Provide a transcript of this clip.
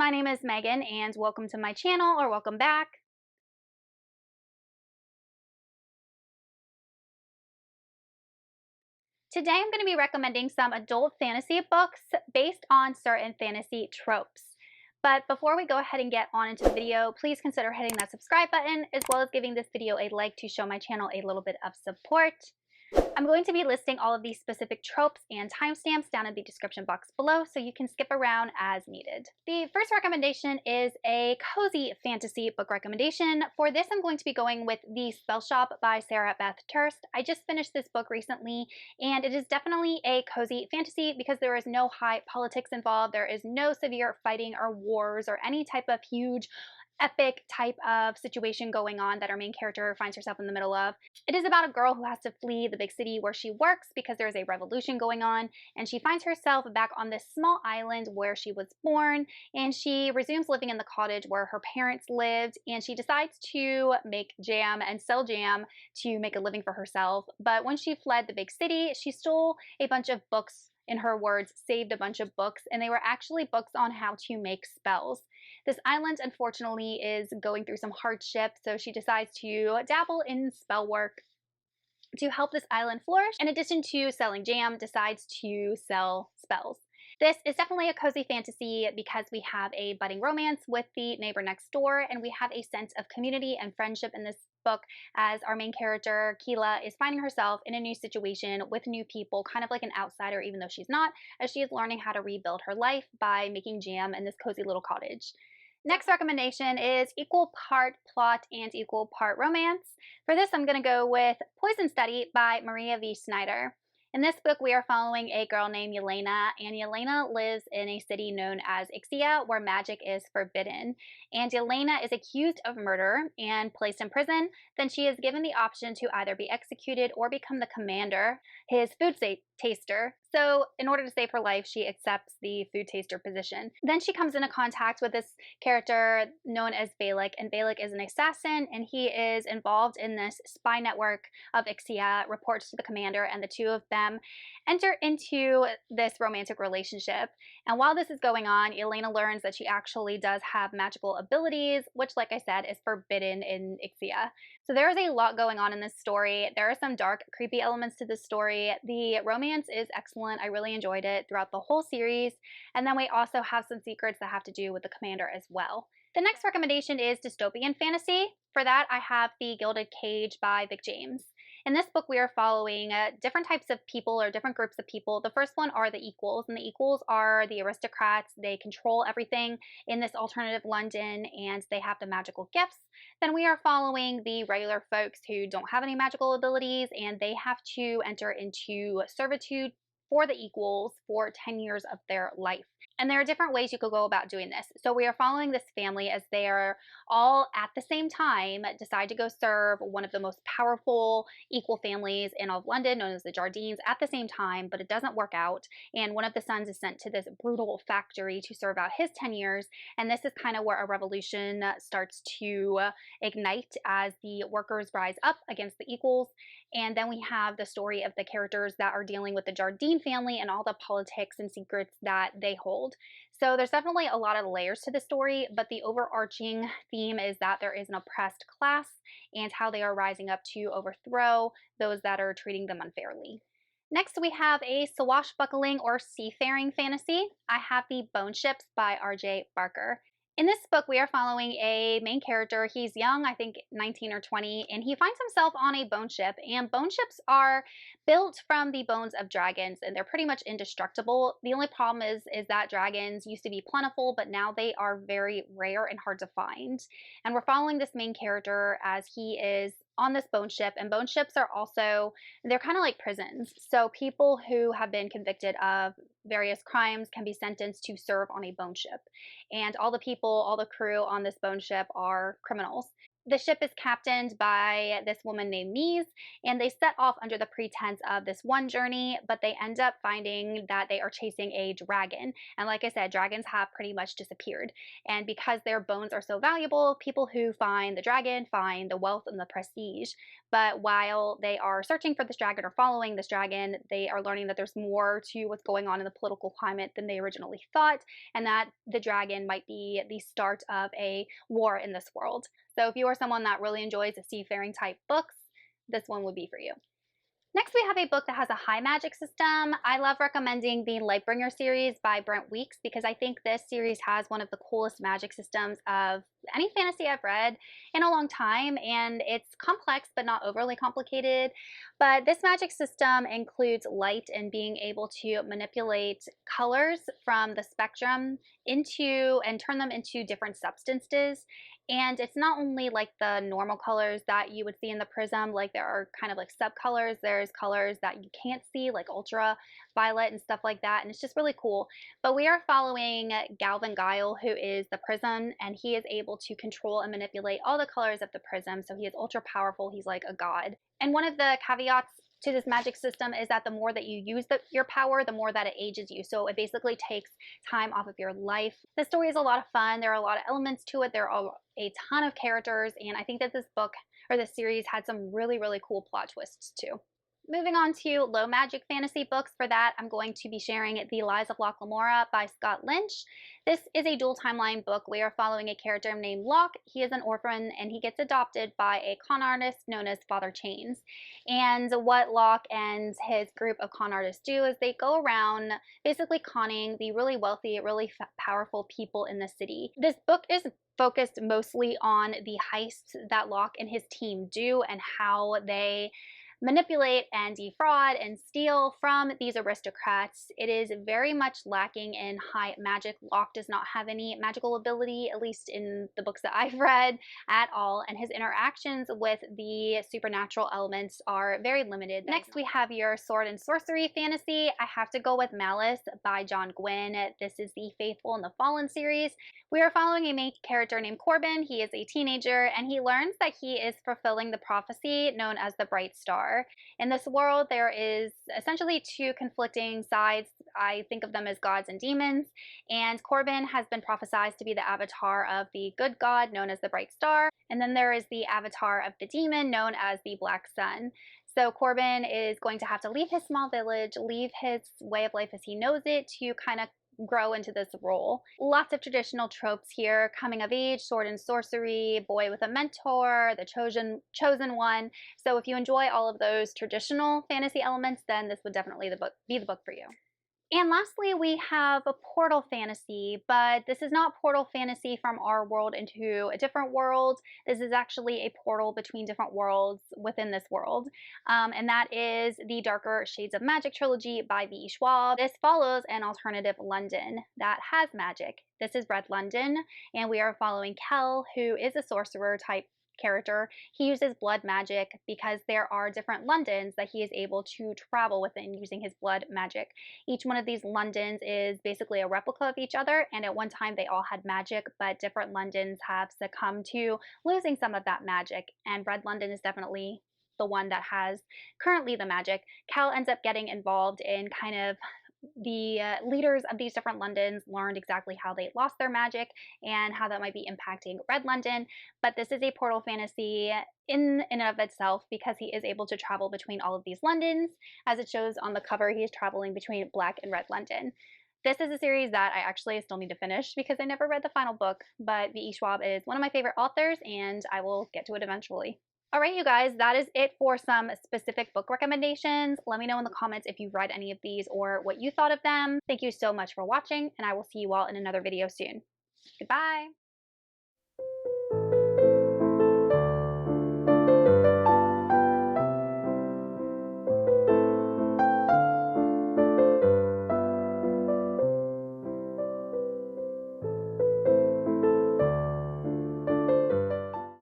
My name is Megan and welcome to my channel, or welcome back. Today I'm going to be recommending some adult fantasy books based on certain fantasy tropes. But before we go ahead and get on into the video, please consider hitting that subscribe button as well as giving this video a like to show my channel a little bit of support. I'm going to be listing all of these specific tropes and timestamps down in the description box below so you can skip around as needed. The first recommendation is a cozy fantasy book recommendation. For this, I'm going to be going with The Spell Shop by Sarah Beth Turst. I just finished this book recently, and it is definitely a cozy fantasy because there is no high politics involved. There is no severe fighting or wars or any type of huge epic type of situation going on that our main character finds herself in the middle of. It is about a girl who has to flee the big city where she works because there is a revolution going on, and she finds herself back on this small island where she was born, and she resumes living in the cottage where her parents lived, and she decides to make jam and sell jam to make a living for herself. But when she fled the big city, she stole a bunch of books. In her words, saved a bunch of books, and they were actually books on how to make spells. This island, unfortunately, is going through some hardship, so she decides to dabble in spell work to help this island flourish. In addition to selling jam, decides to sell spells. This is definitely a cozy fantasy because we have a budding romance with the neighbor next door, and we have a sense of community and friendship in this book as our main character, Keela, is finding herself in a new situation with new people, kind of like an outsider even though she's not, as she is learning how to rebuild her life by making jam in this cozy little cottage. Next recommendation is equal part plot and equal part romance. For this, I'm going to go with Poison Study by Maria V. Snyder. In this book, we are following a girl named Yelena, and Yelena lives in a city known as Ixia, where magic is forbidden. And Yelena is accused of murder and placed in prison. Then she is given the option to either be executed or become the commander, his food taster. So in order to save her life, she accepts the food taster position. Then she comes into contact with this character known as Balak, and Balak is an assassin, and he is involved in this spy network of Ixia, reports to the commander, and the two of them enter into this romantic relationship. And while this is going on, Elena learns that she actually does have magical abilities, which, like I said, is forbidden in Ixia. So there is a lot going on in this story. There are some dark, creepy elements to this story. The romance is excellent. I really enjoyed it throughout the whole series. And then we also have some secrets that have to do with the commander as well. The next recommendation is dystopian fantasy. For that, I have The Gilded Cage by Vic James. In this book, we are following different types of people, or different groups of people. The first one are the equals, and the equals are the aristocrats. They control everything in this alternative London, and they have the magical gifts. Then we are following the regular folks who don't have any magical abilities, and they have to enter into servitude for the equals for 10 years of their life. And there are different ways you could go about doing this. So we are following this family as they are all at the same time decide to go serve one of the most powerful equal families in all of London, known as the Jardines, at the same time, but it doesn't work out. And one of the sons is sent to this brutal factory to serve out his 10 years. And this is kind of where a revolution starts to ignite as the workers rise up against the equals. And then we have the story of the characters that are dealing with the Jardine family and all the politics and secrets that they hold. So there's definitely a lot of layers to the story, but the overarching theme is that there is an oppressed class and how they are rising up to overthrow those that are treating them unfairly. Next, we have a swashbuckling or seafaring fantasy. I have The Bone Ships by R.J. Barker. In this book, we are following a main character. He's young, I think 19 or 20, and he finds himself on a bone ship. And bone ships are built from the bones of dragons, and they're pretty much indestructible. The only problem is that dragons used to be plentiful, but now they are very rare and hard to find. And we're following this main character as he is on this bone ship, and bone ships are also, they're kind of like prisons. So people who have been convicted of various crimes can be sentenced to serve on a bone ship. And all the people, all the crew on this bone ship are criminals. The ship is captained by this woman named Mies, and they set off under the pretense of this one journey, but they end up finding that they are chasing a dragon. And like I said, dragons have pretty much disappeared. And because their bones are so valuable, people who find the dragon find the wealth and the prestige. But while they are searching for this dragon or following this dragon, they are learning that there's more to what's going on in the political climate than they originally thought, and that the dragon might be the start of a war in this world. So if you are someone that really enjoys the seafaring type books, this one would be for you. Next, we have a book that has a high magic system. I love recommending the Lightbringer series by Brent Weeks because I think this series has one of the coolest magic systems of any fantasy I've read in a long time, and it's complex but not overly complicated. But this magic system includes light and being able to manipulate colors from the spectrum into and turn them into different substances. And it's not only like the normal colors that you would see in the prism, like there are kind of like subcolors. There's colors that you can't see, like ultraviolet and stuff like that. And it's just really cool. But we are following Galvin Guile, who is the prism, and he is able to control and manipulate all the colors of the prism. So he is ultra powerful. He's like a god. And one of the caveats to this magic system is that the more that you use your power, the more that it ages you. So it basically takes time off of your life. The story is a lot of fun. There are a lot of elements to it. There are a ton of characters, and I think that this book or this series had some really, really cool plot twists too. Moving on to low magic fantasy books. For that, I'm going to be sharing The Lies of Locke Lamora by Scott Lynch. This is a dual timeline book. We are following a character named Locke. He is an orphan and he gets adopted by a con artist known as Father Chains. And what Locke and his group of con artists do is they go around basically conning the really wealthy, really powerful people in the city. This book is focused mostly on the heists that Locke and his team do and how they manipulate and defraud and steal from these aristocrats. It is very much lacking in high magic. Locke does not have any magical ability, at least in the books that I've read, at all, and his interactions with the supernatural elements are very limited. Next, we have your sword and sorcery fantasy. I have to go with Malice by John Gwynne. This is the Faithful and the Fallen series. We are following a main character named Corbin. He is a teenager, and he learns that he is fulfilling the prophecy known as the Bright Star. In this world, there is essentially two conflicting sides. I think of them as gods and demons, and Corbin has been prophesied to be the avatar of the good god known as the Bright Star, and then there is the avatar of the demon known as the Black Sun. So Corbin is going to have to leave his small village, leave his way of life as he knows it to kind of grow into this role. Lots of traditional tropes here: coming of age, sword and sorcery, boy with a mentor, the chosen one. So if you enjoy all of those traditional fantasy elements, then this would definitely be the book for you. And lastly, we have a portal fantasy, but this is not portal fantasy from our world into a different world. This is actually a portal between different worlds within this world. And that is the Darker Shades of Magic trilogy by V.E. Schwab. This follows an alternative London that has magic. This is Red London, and we are following Kel, who is a sorcerer type character. He uses blood magic because there are different Londons that he is able to travel within using his blood magic. Each one of these Londons is basically a replica of each other, and at one time they all had magic, but different Londons have succumbed to losing some of that magic, and Red London is definitely the one that has currently the magic. Cal ends up getting involved in kind of the leaders of these different Londons learned exactly how they lost their magic and how that might be impacting Red London. But this is a portal fantasy in and of itself because he is able to travel between all of these Londons. As it shows on the cover, he is traveling between Black and Red London. This is a series that I actually still need to finish because I never read the final book, but V.E. Schwab is one of my favorite authors and I will get to it eventually. All right, you guys, that is it for some specific book recommendations. Let me know in the comments if you've read any of these or what you thought of them. Thank you so much for watching, and I will see you all in another video soon. Goodbye.